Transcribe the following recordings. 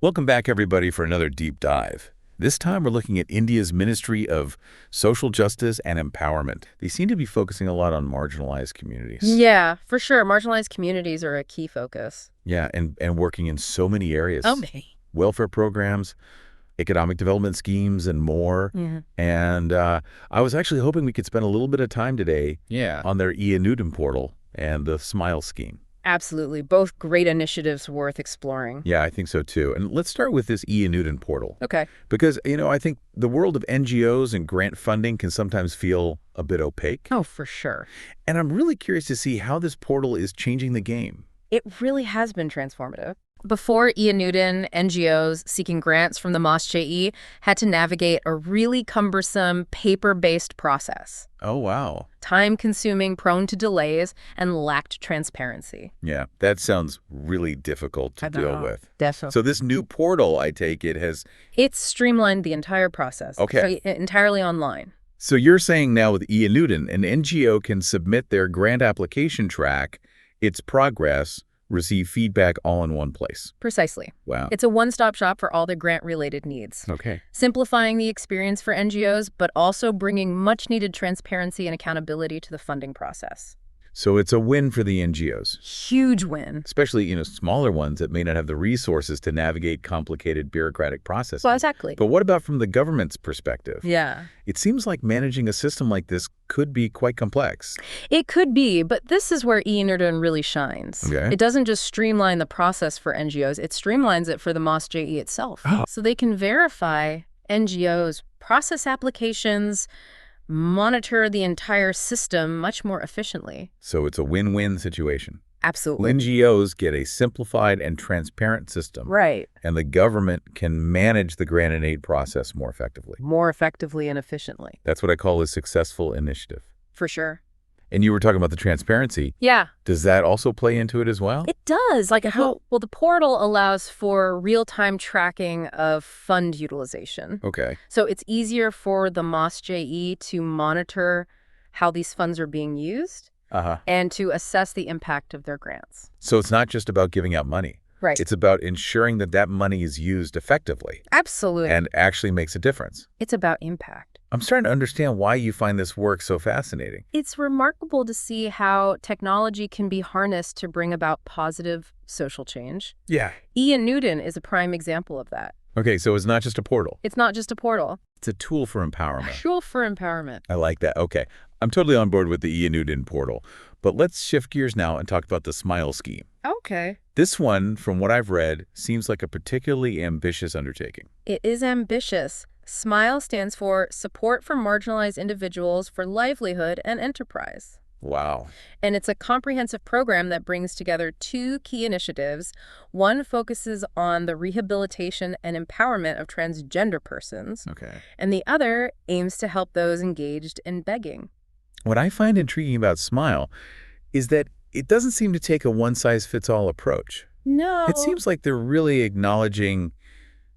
Welcome back, everybody, for another deep dive. This time we're looking at India's Ministry of Social Justice and Empowerment. They seem to be focusing a lot on marginalized communities. Yeah, for sure. Marginalized communities are a key focus. Yeah, and working in so many areas. Okay. Welfare programs, economic development schemes, and more. Yeah. And I was actually hoping we could spend a little bit of time today on their EAnudaan Portal and the SMILE scheme. Absolutely. Both great initiatives worth exploring. Yeah, I think so too. And let's start with this EAnudaan Portal. Okay. Because, I think the world of NGOs and grant funding can sometimes feel a bit opaque. Oh, for sure. And I'm really curious to see how this portal is changing the game. It really has been transformative. Before EAnudaan, NGOs seeking grants from the MOSJE had to navigate a really cumbersome paper-based process. Oh, wow. Time-consuming, prone to delays, and lacked transparency. Yeah, that sounds really difficult to deal with. Definitely. So this new portal, I take it, has... It's streamlined the entire process. Okay. So entirely online. So you're saying now with EAnudaan, an NGO can submit their grant application track, its progress, receive feedback all in one place. Precisely. Wow. It's a one-stop shop for all their grant-related needs. Okay. Simplifying the experience for NGOs, but also bringing much-needed transparency and accountability to the funding process. So it's a win for the NGOs. Huge win. Especially, smaller ones that may not have the resources to navigate complicated bureaucratic processes. Well, exactly. But what about from the government's perspective? Yeah. It seems like managing a system like this could be quite complex. It could be, but this is where EAnudaan really shines. Okay. It doesn't just streamline the process for NGOs, it streamlines it for the MOSJE itself. Oh. So they can verify NGOs, process applications, monitor the entire system much more efficiently. So it's a win-win situation. Absolutely. NGOs get a simplified and transparent system. Right. And the government can manage the grant and aid process more effectively. More effectively and efficiently. That's what I call a successful initiative. For sure. And you were talking about the transparency. Yeah. Does that also play into it as well? It does. Like how? Well, the portal allows for real-time tracking of fund utilization. Okay. So it's easier for the MOSJE to monitor how these funds are being used and to assess the impact of their grants. So it's not just about giving out money. Right. It's about ensuring that that money is used effectively. Absolutely. And actually makes a difference. It's about impact. I'm starting to understand why you find this work so fascinating. It's remarkable to see how technology can be harnessed to bring about positive social change. Yeah. EAnudaan is a prime example of that. Okay, so it's not just a portal. It's not just a portal. It's a tool for empowerment. A tool for empowerment. I like that. Okay, I'm totally on board with the EAnudaan portal. But let's shift gears now and talk about the SMILE scheme. Okay. This one, from what I've read, seems like a particularly ambitious undertaking. It is ambitious. SMILE stands for Support for Marginalized Individuals for Livelihood and Enterprise. Wow. And it's a comprehensive program that brings together two key initiatives. One focuses on the rehabilitation and empowerment of transgender persons. Okay. And the other aims to help those engaged in begging. What I find intriguing about SMILE is that it doesn't seem to take a one-size-fits-all approach. No. It seems like they're really acknowledging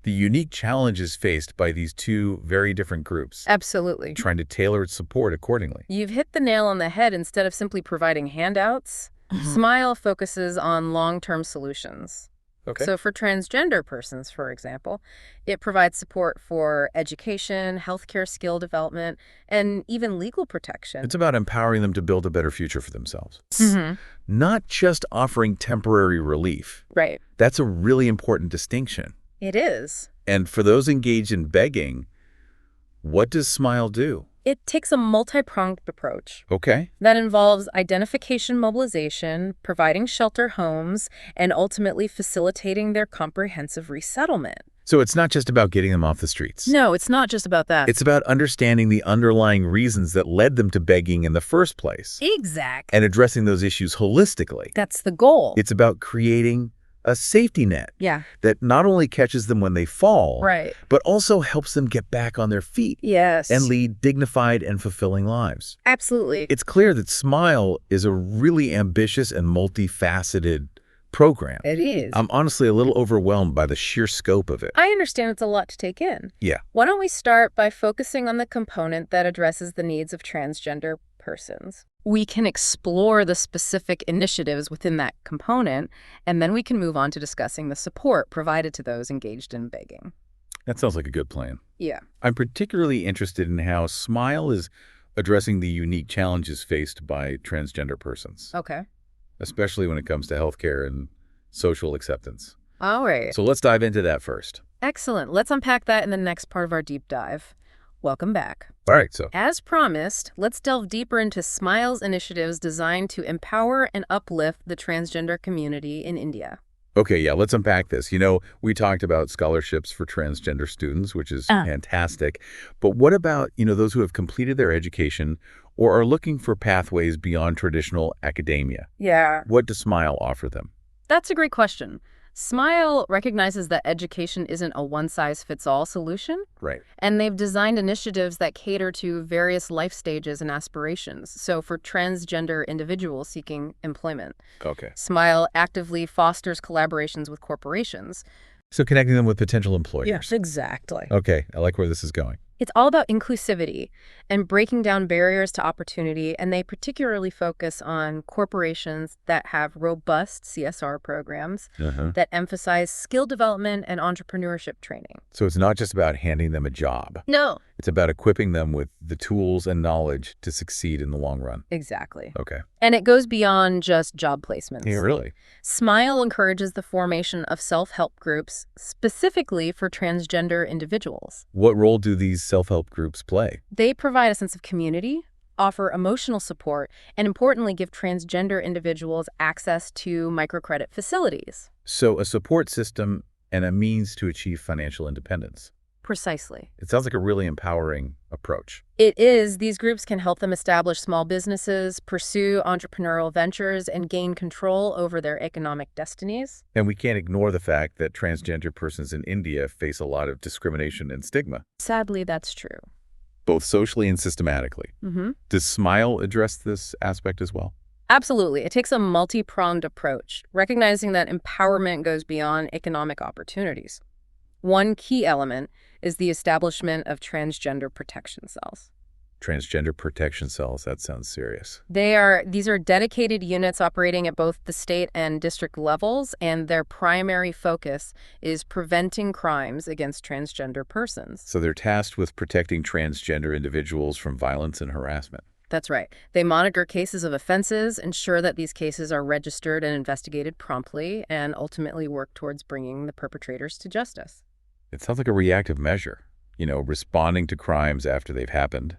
the unique challenges faced by these two very different groups. Absolutely. Trying to tailor its support accordingly. You've hit the nail on the head. Instead of simply providing handouts, SMILE focuses on long-term solutions. Okay. So for transgender persons, for example, it provides support for education, healthcare skill development, and even legal protection. It's about empowering them to build a better future for themselves. Not just offering temporary relief. Right. That's a really important distinction. It is. And for those engaged in begging, what does SMILE do? It takes a multi-pronged approach. Okay. That involves identification mobilization, providing shelter homes, and ultimately facilitating their comprehensive resettlement. So it's not just about getting them off the streets. No, it's not just about that. It's about understanding the underlying reasons that led them to begging in the first place. Exactly. And addressing those issues holistically. That's the goal. It's about creating a safety net that not only catches them when they fall, but also helps them get back on their feet and lead dignified and fulfilling lives. Absolutely. It's clear that SMILE is a really ambitious and multifaceted program. It is. I'm honestly a little overwhelmed by the sheer scope of it. I understand it's a lot to take in. Yeah. Why don't we start by focusing on the component that addresses the needs of transgender persons. We can explore the specific initiatives within that component, and then we can move on to discussing the support provided to those engaged in begging. That sounds like a good plan. Yeah. I'm particularly interested in how SMILE is addressing the unique challenges faced by transgender persons. Okay. Especially when it comes to healthcare and social acceptance. All right. So let's dive into that first. Excellent. Let's unpack that in the next part of our deep dive. Welcome back. All right, so as promised, let's delve deeper into SMILE's initiatives designed to empower and uplift the transgender community in India. Okay, yeah, let's unpack this. We talked about scholarships for transgender students, which is fantastic. But what about, those who have completed their education or are looking for pathways beyond traditional academia? Yeah. What does SMILE offer them? That's a great question. SMILE recognizes that education isn't a one-size-fits-all solution. Right. And they've designed initiatives that cater to various life stages and aspirations. So for transgender individuals seeking employment, okay, SMILE actively fosters collaborations with corporations. So connecting them with potential employers. Yes, exactly. Okay, I like where this is going. It's all about inclusivity and breaking down barriers to opportunity, and they particularly focus on corporations that have robust CSR programs that emphasize skill development and entrepreneurship training. So it's not just about handing them a job. No. It's about equipping them with the tools and knowledge to succeed in the long run. Exactly. Okay. And it goes beyond just job placements. Yeah, really? SMILE encourages the formation of self-help groups specifically for transgender individuals. What role do these self-help groups play? They provide a sense of community, offer emotional support, and importantly, give transgender individuals access to microcredit facilities. So a support system and a means to achieve financial independence. Precisely. It sounds like a really empowering approach. It is. These groups can help them establish small businesses, pursue entrepreneurial ventures, and gain control over their economic destinies. And we can't ignore the fact that transgender persons in India face a lot of discrimination and stigma. Sadly, that's true. Both socially and systematically. Does SMILE address this aspect as well? Absolutely. It takes a multi-pronged approach, recognizing that empowerment goes beyond economic opportunities. One key element is the establishment of transgender protection cells. Transgender protection cells, that sounds serious. These are dedicated units operating at both the state and district levels, and their primary focus is preventing crimes against transgender persons. So they're tasked with protecting transgender individuals from violence and harassment. That's right. They monitor cases of offenses, ensure that these cases are registered and investigated promptly, and ultimately work towards bringing the perpetrators to justice. It sounds like a reactive measure, responding to crimes after they've happened.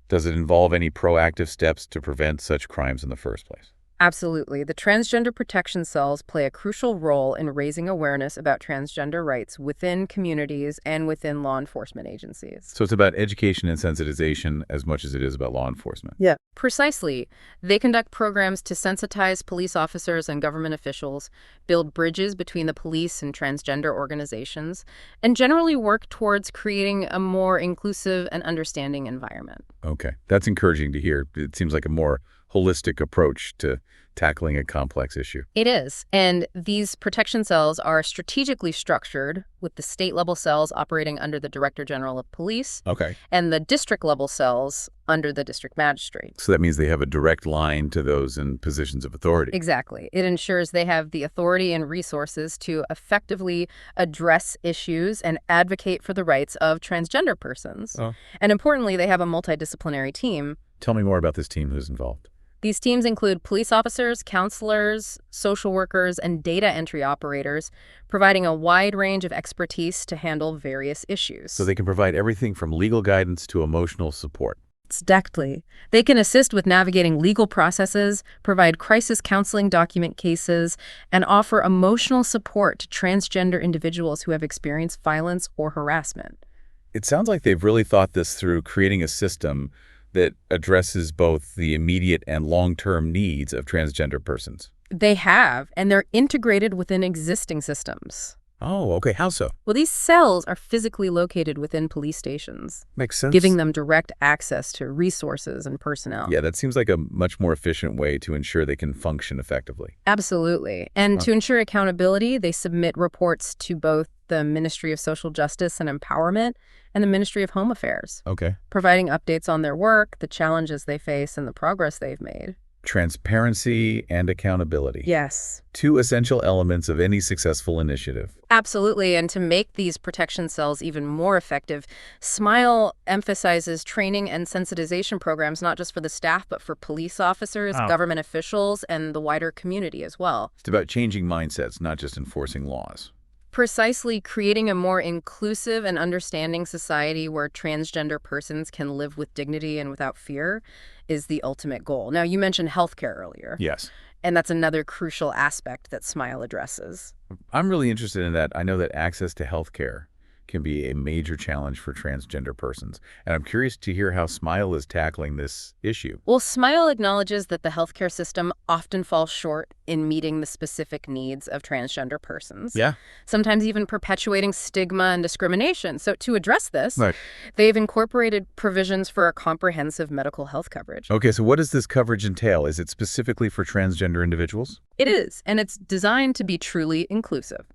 Does it involve any proactive steps to prevent such crimes in the first place? Absolutely. The transgender protection cells play a crucial role in raising awareness about transgender rights within communities and within law enforcement agencies. So it's about education and sensitization as much as it is about law enforcement. Yeah. Precisely. They conduct programs to sensitize police officers and government officials, build bridges between the police and transgender organizations, and generally work towards creating a more inclusive and understanding environment. Okay. That's encouraging to hear. It seems like a more holistic approach to tackling a complex issue. It is. And these protection cells are strategically structured, with the state-level cells operating under the Director General of Police. Okay. And the district-level cells under the district magistrate. So that means they have a direct line to those in positions of authority. Exactly. It ensures they have the authority and resources to effectively address issues and advocate for the rights of transgender persons. And importantly, they have a multidisciplinary team. Tell me more about this team who's involved. These teams include police officers, counselors, social workers, and data entry operators, providing a wide range of expertise to handle various issues. So they can provide everything from legal guidance to emotional support. Exactly. They can assist with navigating legal processes, provide crisis counseling, document cases, and offer emotional support to transgender individuals who have experienced violence or harassment. It sounds like they've really thought this through, creating a system that addresses both the immediate and long-term needs of transgender persons. They have, and they're integrated within existing systems. Oh, okay. How so? Well, these cells are physically located within police stations. Makes sense. Giving them direct access to resources and personnel. Yeah, that seems like a much more efficient way to ensure they can function effectively. Absolutely. And to ensure accountability, they submit reports to both the Ministry of Social Justice and Empowerment, and the Ministry of Home Affairs, Okay. providing updates on their work, the challenges they face, and the progress they've made. Transparency and accountability. Yes. Two essential elements of any successful initiative. Absolutely. And to make these protection cells even more effective, SMILE emphasizes training and sensitization programs, not just for the staff, but for police officers, government officials, and the wider community as well. It's about changing mindsets, not just enforcing laws. Precisely, creating a more inclusive and understanding society where transgender persons can live with dignity and without fear is the ultimate goal. Now, you mentioned healthcare earlier. Yes. And that's another crucial aspect that SMILE addresses. I'm really interested in that. I know that access to healthcare can be a major challenge for transgender persons, and I'm curious to hear how SMILE is tackling this issue. Well, SMILE acknowledges that the healthcare system often falls short in meeting the specific needs of transgender persons. Yeah. Sometimes even perpetuating stigma and discrimination. So to address this, Right. they've incorporated provisions for a comprehensive medical health coverage. Okay, so what does this coverage entail? Is it specifically for transgender individuals? It is, and it's designed to be truly inclusive.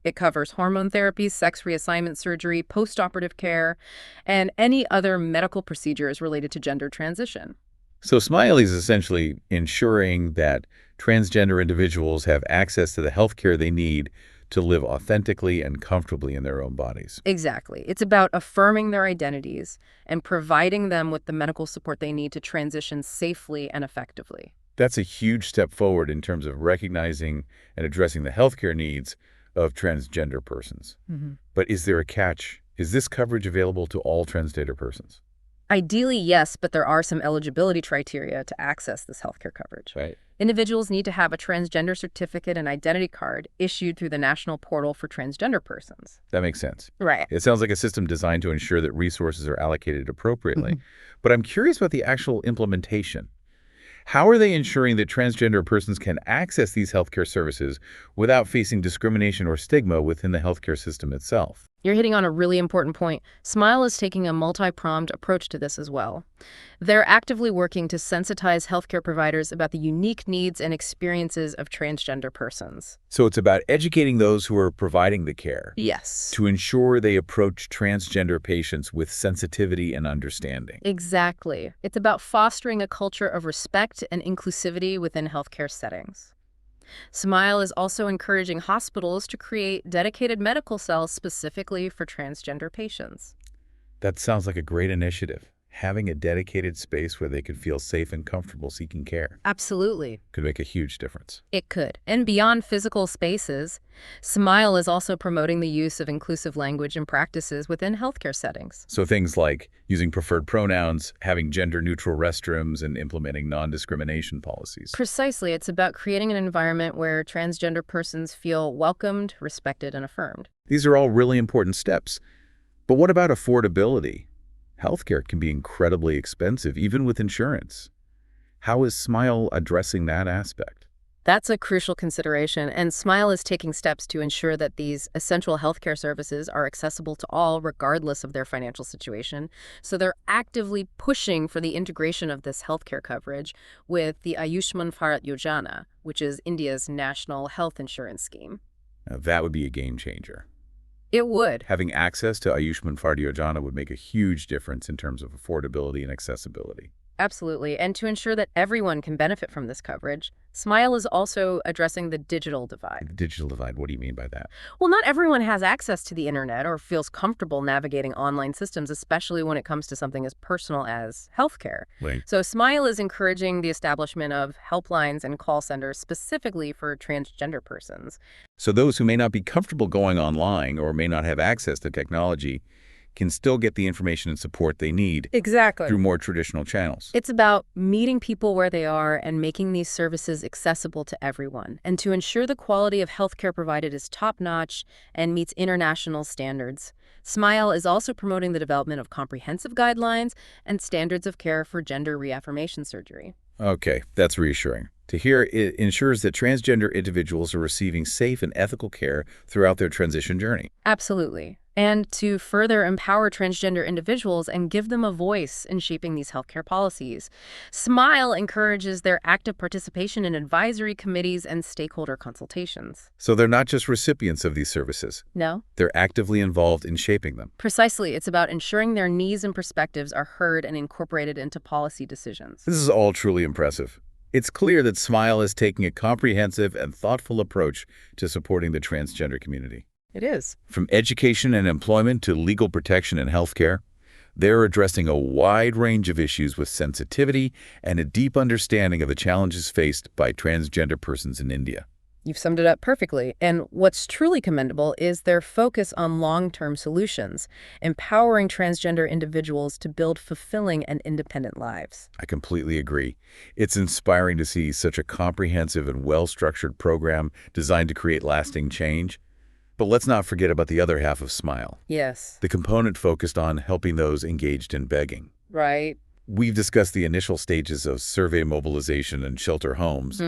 It covers hormone therapy, sex reassignment surgery, postoperative care, and any other medical procedures related to gender transition. So SMILE is essentially ensuring that transgender individuals have access to the healthcare they need to live authentically and comfortably in their own bodies. Exactly. It's about affirming their identities and providing them with the medical support they need to transition safely and effectively. That's a huge step forward in terms of recognizing and addressing the healthcare needs of transgender persons. But is there a catch? Is this coverage available to all transgender persons? Ideally, yes, but there are some eligibility criteria to access this healthcare coverage. Right. Individuals need to have a transgender certificate and identity card issued through the National Portal for Transgender Persons. That makes sense. Right. It sounds like a system designed to ensure that resources are allocated appropriately. But I'm curious about the actual implementation. How are they ensuring that transgender persons can access these healthcare services without facing discrimination or stigma within the healthcare system itself? You're hitting on a really important point. SMILE is taking a multi-pronged approach to this as well. They're actively working to sensitize healthcare providers about the unique needs and experiences of transgender persons. So it's about educating those who are providing the care Yes. to ensure they approach transgender patients with sensitivity and understanding. Exactly. It's about fostering a culture of respect and inclusivity within healthcare settings. SMILE is also encouraging hospitals to create dedicated medical cells specifically for transgender patients. That sounds like a great initiative. Having a dedicated space where they could feel safe and comfortable seeking care Absolutely. could make a huge difference. It could. And beyond physical spaces, SMILE is also promoting the use of inclusive language and practices within healthcare settings. So things like using preferred pronouns, having gender-neutral restrooms, and implementing non-discrimination policies. Precisely. It's about creating an environment where transgender persons feel welcomed, respected, and affirmed. These are all really important steps. But what about affordability? Healthcare can be incredibly expensive, even with insurance. How is SMILE addressing that aspect? That's a crucial consideration, and SMILE is taking steps to ensure that these essential healthcare services are accessible to all, regardless of their financial situation. So they're actively pushing for the integration of this healthcare coverage with the Ayushman Bharat Yojana, which is India's national health insurance scheme. Now, that would be a game changer. It would. Having access to Ayushman Bharat Yojana would make a huge difference in terms of affordability and accessibility. Absolutely. And to ensure that everyone can benefit from this coverage, SMILE is also addressing the digital divide. The digital divide, what do you mean by that? Well, not everyone has access to the internet or feels comfortable navigating online systems, especially when it comes to something as personal as healthcare. Right. So SMILE is encouraging the establishment of helplines and call centers specifically for transgender persons. So those who may not be comfortable going online or may not have access to technology can still get the information and support they need Exactly. through more traditional channels. It's about meeting people where they are and making these services accessible to everyone, and to ensure the quality of healthcare provided is top-notch and meets international standards. SMILE is also promoting the development of comprehensive guidelines and standards of care for gender reaffirmation surgery. Okay, that's reassuring. To hear it ensures that transgender individuals are receiving safe and ethical care throughout their transition journey. Absolutely. And to further empower transgender individuals and give them a voice in shaping these healthcare policies. SMILE encourages their active participation in advisory committees and stakeholder consultations. So they're not just recipients of these services. No? They're actively involved in shaping them. Precisely. It's about ensuring their needs and perspectives are heard and incorporated into policy decisions. This is all truly impressive. It's clear that SMILE is taking a comprehensive and thoughtful approach to supporting the transgender community. It is. From education and employment to legal protection and healthcare, they're addressing a wide range of issues with sensitivity and a deep understanding of the challenges faced by transgender persons in India. You've summed it up perfectly. And what's truly commendable is their focus on long-term solutions, empowering transgender individuals to build fulfilling and independent lives. I completely agree. It's inspiring to see such a comprehensive and well-structured program designed to create lasting change. But let's not forget about the other half of SMILE, Yes. the component focused on helping those engaged in begging. Right. We've discussed the initial stages of survey mobilization and shelter homes.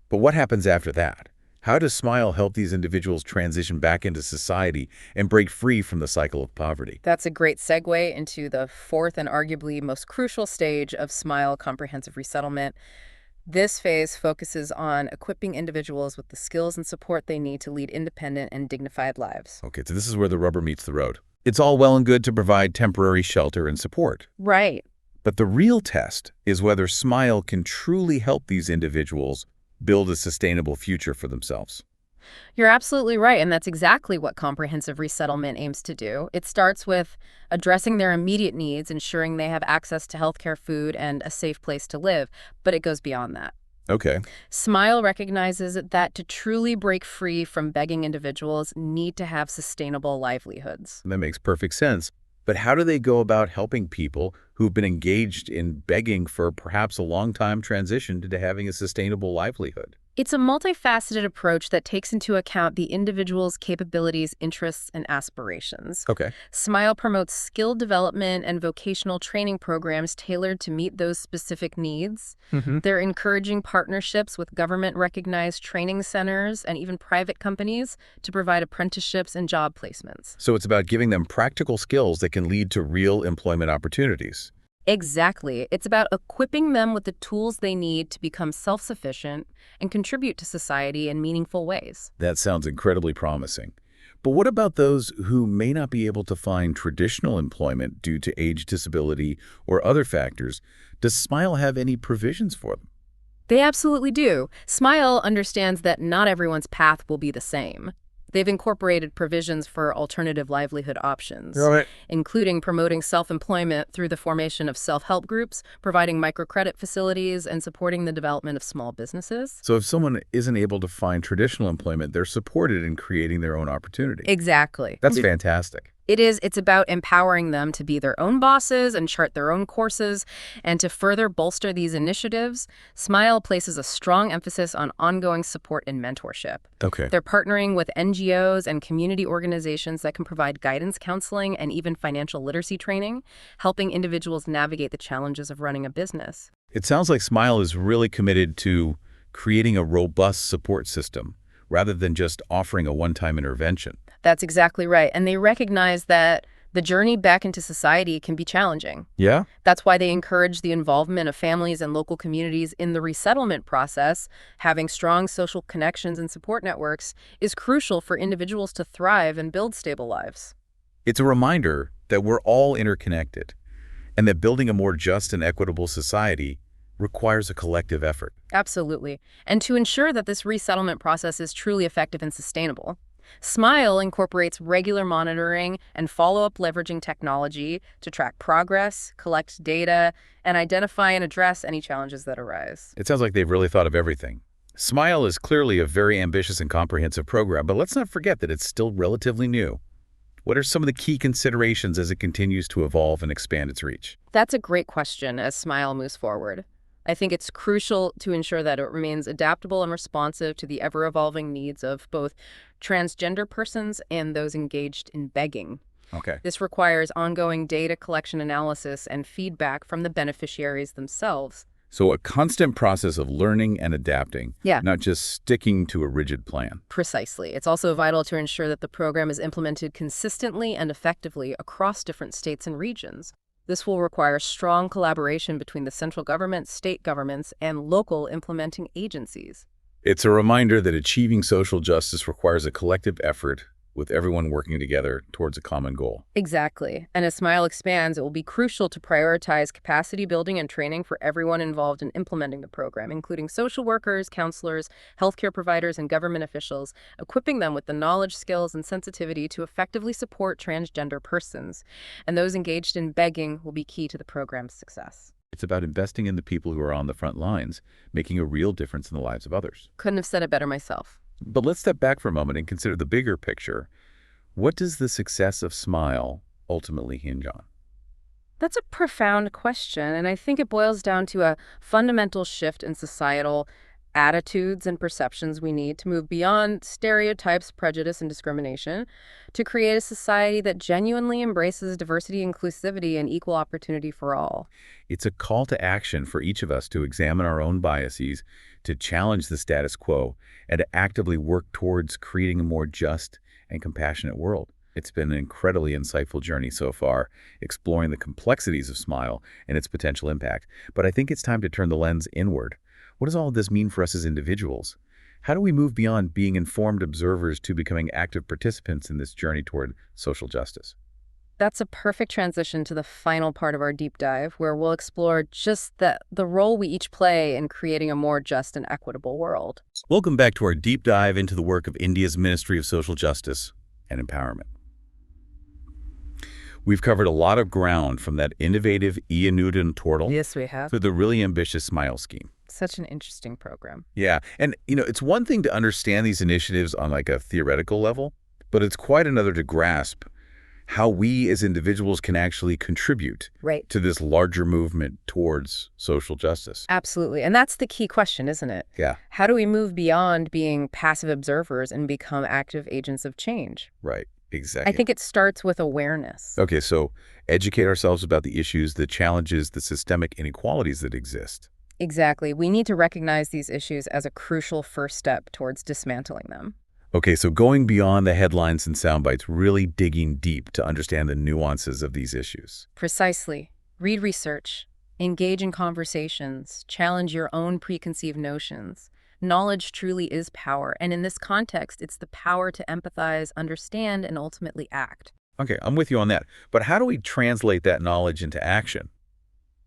But what happens after that? How does SMILE help these individuals transition back into society and break free from the cycle of poverty? That's a great segue into the fourth and arguably most crucial stage of SMILE comprehensive resettlement. This phase focuses on equipping individuals with the skills and support they need to lead independent and dignified lives. Okay, so this is where the rubber meets the road. It's all well and good to provide temporary shelter and support. Right. But the real test is whether SMILE can truly help these individuals build a sustainable future for themselves. You're absolutely right, and that's exactly what comprehensive resettlement aims to do. It starts with addressing their immediate needs, ensuring they have access to healthcare, food, and a safe place to live, but it goes beyond that. Okay. SMILE recognizes that to truly break free from begging, individuals need to have sustainable livelihoods. That makes perfect sense. But how do they go about helping people who've been engaged in begging for perhaps a long-time transition to having a sustainable livelihood? It's a multifaceted approach that takes into account the individual's capabilities, interests, and aspirations. Okay. SMILE promotes skill development and vocational training programs tailored to meet those specific needs. They're encouraging partnerships with government-recognized training centers and even private companies to provide apprenticeships and job placements. So it's about giving them practical skills that can lead to real employment opportunities. Exactly. It's about equipping them with the tools they need to become self-sufficient and contribute to society in meaningful ways. That sounds incredibly promising. But what about those who may not be able to find traditional employment due to age, disability, or other factors? Does SMILE have any provisions for them? They absolutely do. SMILE understands that not everyone's path will be the same. They've incorporated provisions for alternative livelihood options, including promoting self-employment through the formation of self-help groups, providing microcredit facilities, and supporting the development of small businesses. So if someone isn't able to find traditional employment, they're supported in creating their own opportunity. Exactly. That's fantastic. It's about empowering them to be their own bosses and chart their own courses. And to further bolster these initiatives, SMILE places a strong emphasis on ongoing support and mentorship. Okay. They're partnering with NGOs and community organizations that can provide guidance, counseling, and even financial literacy training, helping individuals navigate the challenges of running a business. It sounds like SMILE is really committed to creating a robust support system rather than just offering a one-time intervention. That's exactly right. And they recognize that the journey back into society can be challenging. Yeah? That's why they encourage the involvement of families and local communities in the resettlement process. Having strong social connections and support networks is crucial for individuals to thrive and build stable lives. It's a reminder that we're all interconnected and that building a more just and equitable society requires a collective effort. Absolutely. And to ensure that this resettlement process is truly effective and sustainable, SMILE incorporates regular monitoring and follow-up, leveraging technology to track progress, collect data, and identify and address any challenges that arise. It sounds like they've really thought of everything. SMILE is clearly a very ambitious and comprehensive program, but let's not forget that it's still relatively new. What are some of the key considerations as it continues to evolve and expand its reach? That's a great question as SMILE moves forward. I think it's crucial to ensure that it remains adaptable and responsive to the ever-evolving needs of both transgender persons and those engaged in begging. Okay. This requires ongoing data collection, analysis, and feedback from the beneficiaries themselves. So a constant process of learning and adapting, Yeah. not just sticking to a rigid plan. Precisely. It's also vital to ensure that the program is implemented consistently and effectively across different states and regions. This will require strong collaboration between the central government, state governments, and local implementing agencies. It's a reminder that achieving social justice requires a collective effort with everyone working together towards a common goal. Exactly. And as SMILE expands, it will be crucial to prioritize capacity building and training for everyone involved in implementing the program, including social workers, counselors, healthcare providers, and government officials, equipping them with the knowledge, skills, and sensitivity to effectively support transgender persons. And those engaged in begging will be key to the program's success. It's about investing in the people who are on the front lines, making a real difference in the lives of others. Couldn't have said it better myself. But let's step back for a moment and consider the bigger picture. What does the success of SMILE ultimately hinge on? That's a profound question, and I think it boils down to a fundamental shift in societal attitudes and perceptions we need to move beyond stereotypes, prejudice, and discrimination to create a society that genuinely embraces diversity, inclusivity, and equal opportunity for all. It's a call to action for each of us to examine our own biases, to challenge the status quo, and to actively work towards creating a more just and compassionate world. It's been an incredibly insightful journey so far, exploring the complexities of SMILE and its potential impact. But I think it's time to turn the lens inward. What does all of this mean for us as individuals? How do we move beyond being informed observers to becoming active participants in this journey toward social justice? That's a perfect transition to the final part of our deep dive, where we'll explore just the role we each play in creating a more just and equitable world. Welcome back to our deep dive into the work of India's Ministry of Social Justice and Empowerment. We've covered a lot of ground, from that innovative EAnudaan Portal Yes, we have. to the really ambitious SMILE scheme. Such an interesting program. Yeah, and it's one thing to understand these initiatives on like a theoretical level, but it's quite another to grasp how we as individuals can actually contribute Right. to this larger movement towards social justice. Absolutely. And that's the key question, isn't it? Yeah, How do we move beyond being passive observers and become active agents of change? right. I Exactly. think it starts with awareness. Okay, so educate ourselves about the issues, the challenges, the systemic inequalities that exist. Exactly. We need to recognize these issues as a crucial first step towards dismantling them. Okay, so going beyond the headlines and sound bites, really digging deep to understand the nuances of these issues. Precisely. Read research, engage in conversations, challenge your own preconceived notions. Knowledge truly is power, and in this context, it's the power to empathize, understand, and ultimately act. Okay, I'm with you on that. But how do we translate that knowledge into action?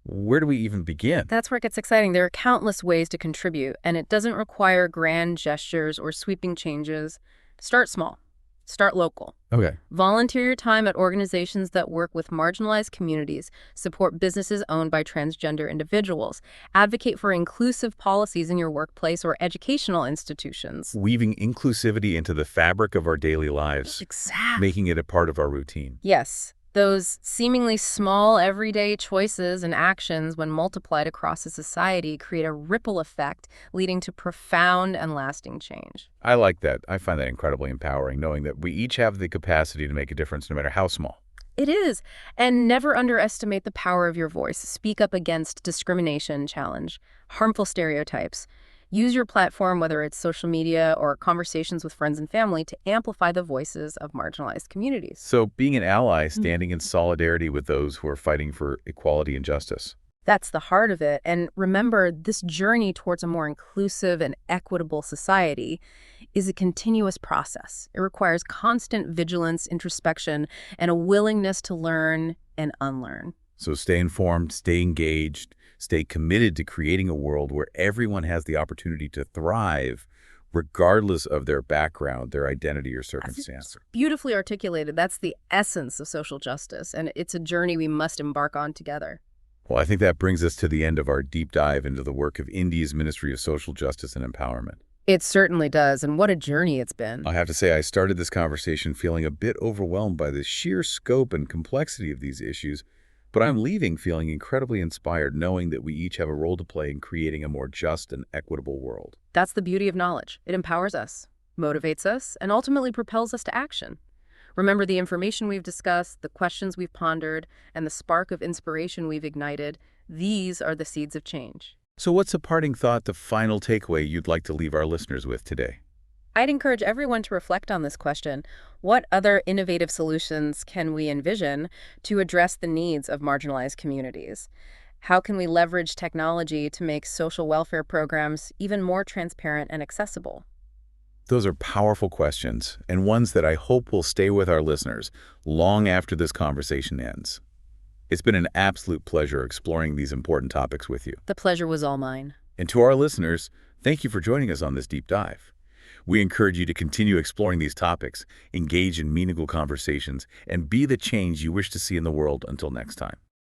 Where do we even begin? That's where it gets exciting. There are countless ways to contribute, and it doesn't require grand gestures or sweeping changes. Start small. Start local. Okay. Volunteer your time at organizations that work with marginalized communities, support businesses owned by transgender individuals, advocate for inclusive policies in your workplace or educational institutions. Weaving inclusivity into the fabric of our daily lives, Exactly. making it a part of our routine. Yes, those seemingly small everyday choices and actions, when multiplied across a society, create a ripple effect leading to profound and lasting change. I like that. I find that incredibly empowering, knowing that we each have the capacity to make a difference no matter how small. It is. And never underestimate the power of your voice. Speak up against discrimination, challenge harmful stereotypes. Use your platform, whether it's social media or conversations with friends and family, to amplify the voices of marginalized communities. So being an ally, standing in solidarity with those who are fighting for equality and justice. That's the heart of it. And remember, this journey towards a more inclusive and equitable society is a continuous process. It requires constant vigilance, introspection, and a willingness to learn and unlearn. So stay informed, stay engaged, stay committed to creating a world where everyone has the opportunity to thrive regardless of their background, their identity, or circumstance. Beautifully articulated. That's the essence of social justice, and it's a journey we must embark on together. Well, I think that brings us to the end of our deep dive into the work of India's Ministry of Social Justice and Empowerment. It certainly does, and what a journey it's been. I have to say, I started this conversation feeling a bit overwhelmed by the sheer scope and complexity of these issues, but I'm leaving feeling incredibly inspired, knowing that we each have a role to play in creating a more just and equitable world. That's the beauty of knowledge. It empowers us, motivates us, and ultimately propels us to action. Remember, the information we've discussed, the questions we've pondered, and the spark of inspiration we've ignited, these are the seeds of change. So what's a parting thought, the final takeaway you'd like to leave our listeners with today? I'd encourage everyone to reflect on this question. What other innovative solutions can we envision to address the needs of marginalized communities? How can we leverage technology to make social welfare programs even more transparent and accessible? Those are powerful questions, and ones that I hope will stay with our listeners long after this conversation ends. It's been an absolute pleasure exploring these important topics with you. The pleasure was all mine. And to our listeners, thank you for joining us on this deep dive. We encourage you to continue exploring these topics, engage in meaningful conversations, and be the change you wish to see in the world. Until next time.